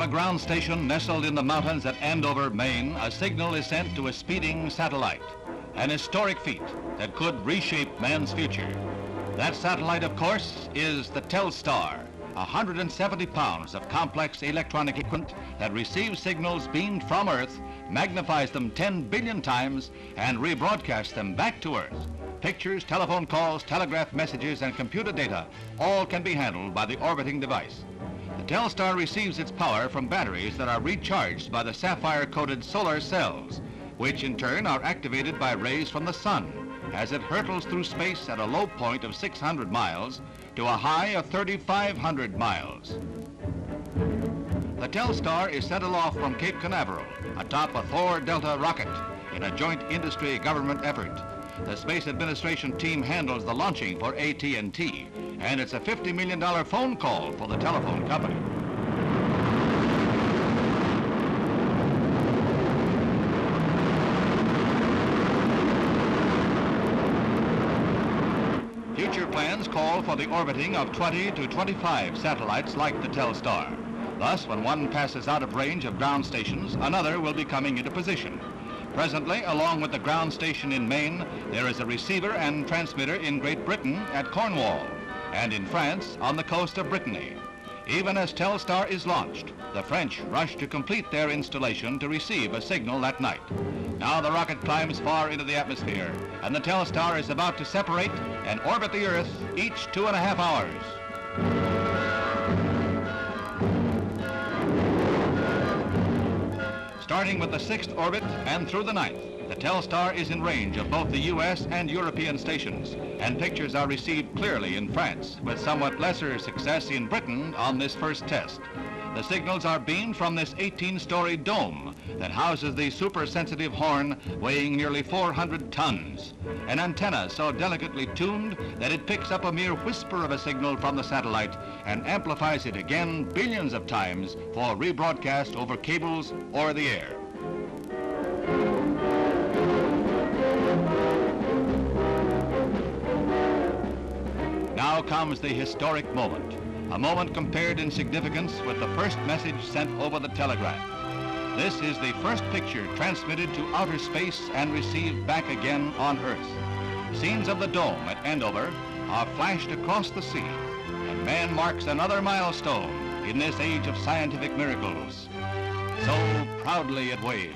a ground station nestled in the mountains at Andover, Maine, a signal is sent to a speeding satellite, an historic feat that could reshape man's future. That satellite, of course, is the Telstar, 170 pounds of complex electronic equipment that receives signals beamed from Earth, magnifies them 10 billion times, and rebroadcasts them back to Earth. Pictures, telephone calls, telegraph messages, and computer data all can be handled by the orbiting device. The Telstar receives its power from batteries that are recharged by the sapphire-coated solar cells, which in turn are activated by rays from the sun as it hurtles through space at a low point of 600 miles to a high of 3,500 miles. The Telstar is set aloft from Cape Canaveral atop a Thor Delta rocket in a joint industry government effort. The Space Administration team handles the launching for AT&T, and it's a $50 million phone call for the telephone company. Future plans call for the orbiting of 20 to 25 satellites like the Telstar. Thus, when one passes out of range of ground stations, another will be coming into position. Presently, along with the ground station in Maine, there is a receiver and transmitter in Great Britain at Cornwall, and in France on the coast of Brittany. Even as Telstar is launched, the French rush to complete their installation to receive a signal that night. Now the rocket climbs far into the atmosphere, and the Telstar is about to separate and orbit the Earth each 2.5 hours. Starting with the 6th orbit and through the 9th, the Telstar is in range of both the U.S. and European stations, and pictures are received clearly in France, with somewhat lesser success in Britain on this first test. The signals are beamed from this 18-story dome that houses the super-sensitive horn weighing nearly 400 tons, an antenna so delicately tuned that it picks up a mere whisper of a signal from the satellite and amplifies it again billions of times for rebroadcast over cables or the air. Now comes the historic moment. A moment compared in significance with the first message sent over the telegraph. This is the first picture transmitted to outer space and received back again on Earth. Scenes of the dome at Andover are flashed across the sea, and man marks another milestone in this age of scientific miracles. So proudly it waves.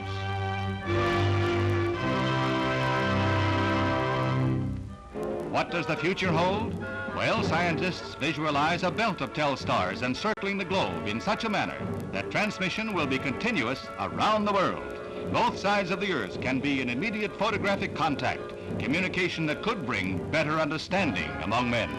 What does the future hold? Well, scientists visualize a belt of Telstars encircling the globe in such a manner that transmission will be continuous around the world. Both sides of the Earth can be in immediate photographic contact, communication that could bring better understanding among men.